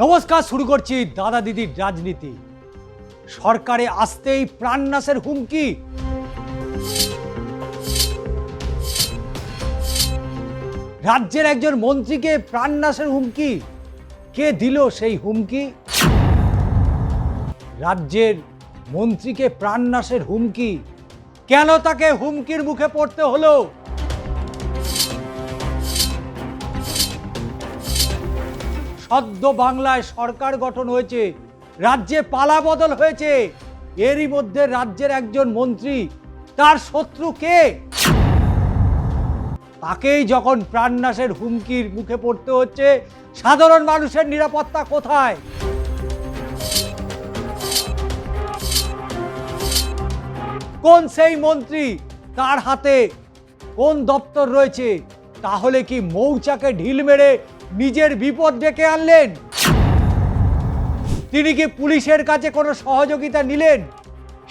নমস্কার, শুরু করছি দাদা দিদির রাজনীতি। সরকারে আসতেই প্রাণনাশের হুমকি। রাজ্যের একজন মন্ত্রীকে প্রাণনাশের হুমকি। কে দিল সেই হুমকি? রাজ্যের মন্ত্রীকে প্রাণনাশের হুমকি, কেন তাকে হুমকির মুখে পড়তে হলো? সদ্য বাংলায় সরকার গঠন হয়েছে, রাজ্যে পালাবদল হয়েছে, এরই মধ্যে রাজ্যের একজন মন্ত্রী, তার শত্রু কে? তাকেই যখন প্রাণনাশের হুমকির মুখে পড়তে হচ্ছে, সাধারণ মানুষের নিরাপত্তা কোথায়? কোন সেই মন্ত্রী, তার হাতে কোন দপ্তর রয়েছে? তাহলে কি মৌচাকে ঢিল মেরে নিজের বিপদ ডেকে আনলেন? তিনি কি পুলিশের কাছে কোনো সহযোগিতা নিলেন?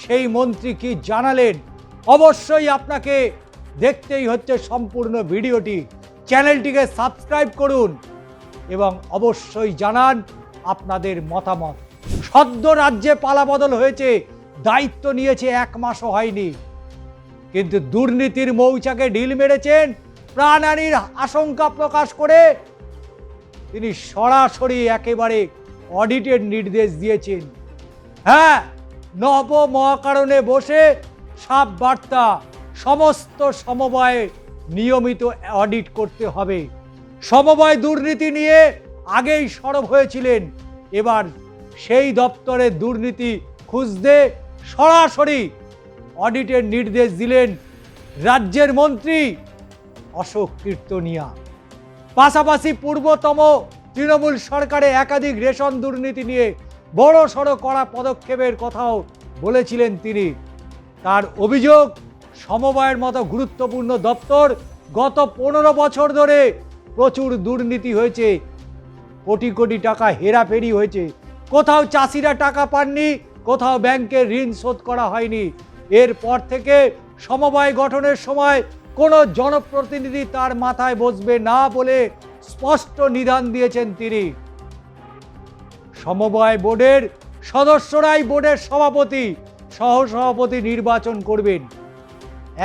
সেই মন্ত্রী কি জানালেন? অবশ্যই আপনাকে দেখতেই হচ্ছে সম্পূর্ণ ভিডিওটি। চ্যানেলটিকে সাবস্ক্রাইব করুন এবং অবশ্যই জানান আপনাদের মতামত। সদ্য রাজ্যে পালাবদল হয়েছে, দায়িত্ব নিয়েছে 1 মাসও হয়নি, কিন্তু দুর্নীতির মৌচাকে ঢিল মেরেছেন। প্রাণহানির আশঙ্কা প্রকাশ করে তিনি সরাসরি একেবারে অডিটের নির্দেশ দিয়েছেন। হ্যাঁ, নব মহাকারণে বসে সাব বার্তা, সমস্ত সমবায় নিয়মিত অডিট করতে হবে। সমবায় দুর্নীতি নিয়ে আগেই সরব হয়েছিলেন, এবার সেই দপ্তরের দুর্নীতি খুঁজতে সরাসরি অডিটের নির্দেশ দিলেন রাজ্যের মন্ত্রী অশোক কীর্তনিয়া। পাশাপাশি পূর্বতম তৃণমূল সরকারে একাধিক রেশন দুর্নীতি নিয়ে বড় সড়ো কড়া পদক্ষেপের কথাও বলেছিলেন তিনি। তার অভিযোগ, সমবায়ের মতো গুরুত্বপূর্ণ দপ্তর গত 15 বছর ধরে প্রচুর দুর্নীতি হয়েছে, কোটি কোটি টাকা হেরাফেরি হয়েছে। কোথাও চাষিরা টাকা পাননি, কোথাও ব্যাংকের ঋণ শোধ করা হয়নি। এরপর থেকে সমবায় গঠনের সময় কোনো জনপ্রতিনিধি তার মাথায় বসবে না বলে স্পষ্ট নিদান দিয়েছেন তিনি। সমবায় বোর্ডের সদস্যরাই বোর্ডের সভাপতি, সহসভাপতি নির্বাচন করবেন।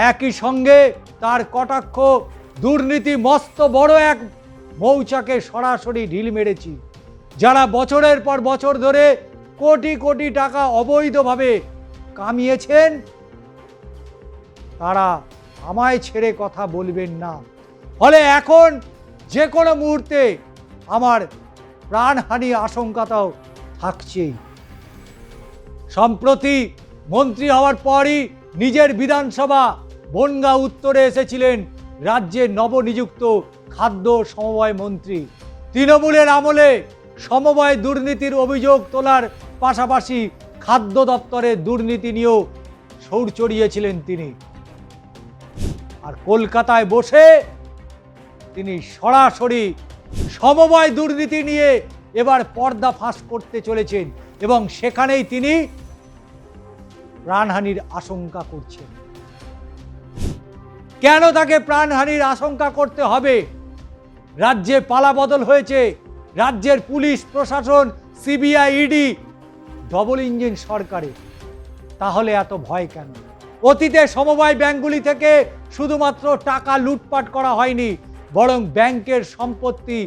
একই সঙ্গে তার কটাক্ষ, দুর্নীতি মস্ত বড় এক মৌচাকে সরাসরি ঢিল মেরেছি। যারা বছরের পর বছর ধরে কোটি কোটি টাকা অবৈধভাবে কামিয়েছেন, তারা আমায় ছেড়ে কথা বলবেন না। ফলে এখন যে কোনো মুহূর্তে আমার প্রাণহানি আশঙ্কাটাও থাকছেই। সম্প্রতি মন্ত্রী হওয়ার পরই নিজের বিধানসভা বনগাঁ উত্তরে এসেছিলেন রাজ্যের নবনিযুক্ত খাদ্য সমবায় মন্ত্রী। তৃণমূলের আমলে সমবায় দুর্নীতির অভিযোগ তোলার পাশাপাশি খাদ্য দপ্তরের দুর্নীতি নিয়েও সুর চড়িয়েছিলেন তিনি। আর কলকাতায় বসে তিনি সরাসরি সমবায় দুর্নীতি নিয়ে এবার পর্দা ফাঁস করতে চলেছেন এবং সেখানেই তিনি প্রাণহানির আশঙ্কা করছেন। কেন তাকে প্রাণহানির আশঙ্কা করতে হবে? রাজ্যে পালাবদল হয়েছে, রাজ্যের পুলিশ প্রশাসন, সিবিআই, ইডি ডবল ইঞ্জিন সরকারে। তাহলে এত ভয় কেন? অতীতে সমবায় ব্যাংকগুলি থেকে শুধুমাত্র টাকা লুটপাট করা হয়নি, বরং ব্যাংকের সম্পত্তি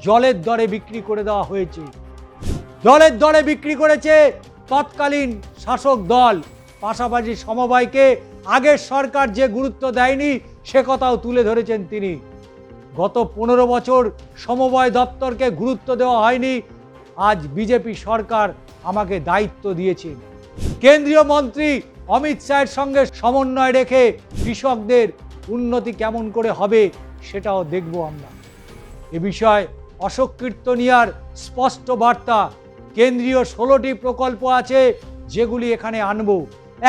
জলের দরে বিক্রি করে দেওয়া হয়েছে। জলের দরে বিক্রি করেছে তৎকালীন শাসক দল। পাশাপাশি সমবায়কে আগের সরকার যে গুরুত্ব দেয়নি সে কথাও তুলে ধরেছেন তিনি। গত 15 বছর সমবায় দপ্তরকে গুরুত্ব দেওয়া হয়নি, আজ বিজেপি সরকার আমাকে দায়িত্ব দিয়েছেন। কেন্দ্রীয় মন্ত্রী অমিত শাহের সঙ্গে সমন্বয় রেখে কৃষকদের উন্নতি কেমন করে হবে সেটাও দেখব আমরা। এ বিষয়ে অশোক কীর্তনিয়ার স্পষ্ট বার্তা, কেন্দ্রীয় 16টি প্রকল্প আছে যেগুলি এখানে আনব,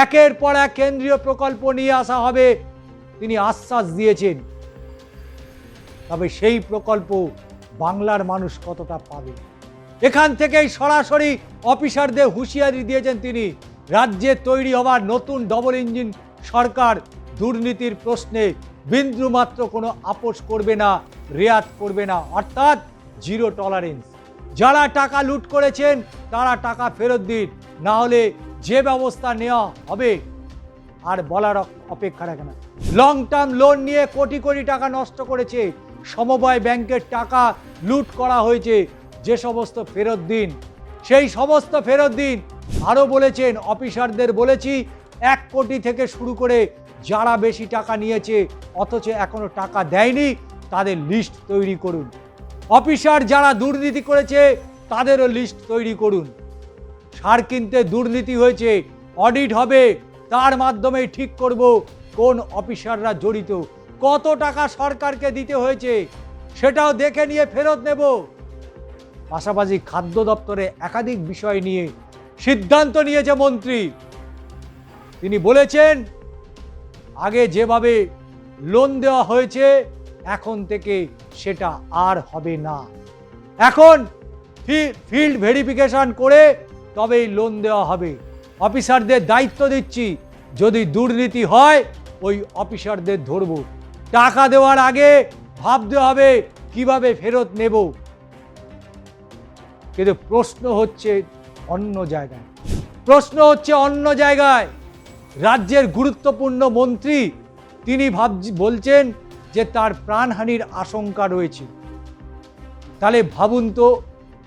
একের পর এক কেন্দ্রীয় প্রকল্প নিয়ে আসা হবে তিনি আশ্বাস দিয়েছেন। তবে সেই প্রকল্প বাংলার মানুষ কতটা পাবে? এখান থেকেই সরাসরি অফিসারদের হুঁশিয়ারি দিয়েছেন তিনি। রাজ্যে তৈরি হওয়ার নতুন ডবল ইঞ্জিন সরকার দুর্নীতির প্রশ্নে বিন্দুমাত্র কোনো আপোষ করবে না, রেয়াত করবে না, অর্থাৎ জিরো টলারেন্স। যারা টাকা লুট করেছেন তারা টাকা ফেরত দিন, না হলে যে ব্যবস্থা নেওয়া হবে আর বলার অপেক্ষা রাখে না। লং টার্ম লোন নিয়ে কোটি কোটি টাকা নষ্ট করেছে, সমবায় ব্যাংকের টাকা লুট করা হয়েছে, যে সমস্ত ফেরত দিন সেই সমস্ত ফেরত দিন। আরও বলেছেন অফিসারদের বলেছি 1 কোটি থেকে শুরু করে যারা বেশি টাকা নিয়েছে অথচ এখনো টাকা দেয়নি তাদের লিস্ট তৈরি করুন। অফিসার যারা দুর্নীতি করেছে তাদেরও লিস্ট তৈরি করুন। সার কিনতে দুর্নীতি হয়েছে, অডিট হবে, তার মাধ্যমে ঠিক করব কোন অফিসাররা জড়িত, কত টাকা সরকারকে দিতে হয়েছে সেটাও দেখে নিয়ে ফেরত নেব। পাশাপাশি খাদ্য দপ্তরে একাধিক বিষয় নিয়ে সিদ্ধান্ত নিয়েছে মন্ত্রী। তিনি বলেছেন আগে যেভাবে লোন দেওয়া হয়েছে এখন থেকে সেটা আর হবে না, এখন ফিল্ড ভেরিফিকেশন করে তবেই লোন দেওয়া হবে। অফিসারদের দায়িত্ব দিচ্ছি, যদি দুর্নীতি হয় ওই অফিসারদের ধরব। টাকা দেওয়ার আগে ভাবতে হবে কিভাবে ফেরত নেব। কিন্তু প্রশ্ন হচ্ছে অন্য জায়গায়, রাজ্যের গুরুত্বপূর্ণ মন্ত্রী তিনি বলছেন যে তার প্রাণহানির আশঙ্কা রয়েছে। তাহলে ভাবুন তো,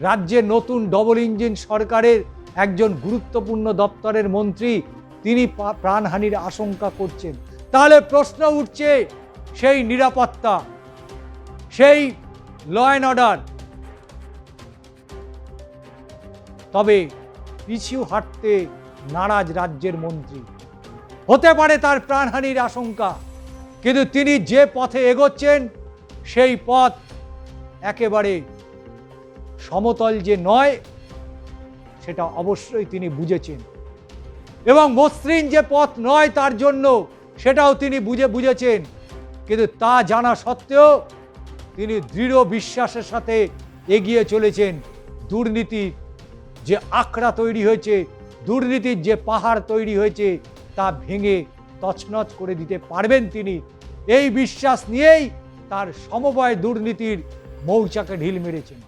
রাজ্যের নতুন ডবল ইঞ্জিন সরকারের একজন গুরুত্বপূর্ণ দপ্তরের মন্ত্রী তিনি প্রাণহানির আশঙ্কা করছেন, তাহলে প্রশ্ন উঠছে সেই নিরাপত্তা, সেই ল অ্যান্ড অর্ডার। তবে পিছু হাঁটতে নারাজ রাজ্যের মন্ত্রী, হতে পারে তার প্রাণহানির আশঙ্কা, কিন্তু তিনি যে পথে এগোচ্ছেন সেই পথ একেবারে সমতল যে নয় সেটা অবশ্যই তিনি বুঝেছেন, এবং মসৃণ যে পথ নয় তার জন্য সেটাও তিনি বুঝেছেন। কিন্তু তা জানা সত্ত্বেও তিনি দৃঢ় বিশ্বাসের সাথে এগিয়ে চলেছেন। দুর্নীতির যে আখড়া তৈরি হয়েছে, দুর্নীতির যে পাহাড় তৈরি হয়েছে তা ভেঙে তছনছ করে দিতে পারবেন তিনি। এই বিশ্বাস নিয়েই তার সমবায় দুর্নীতির মৌচাকে ঢিল মেরেছেন।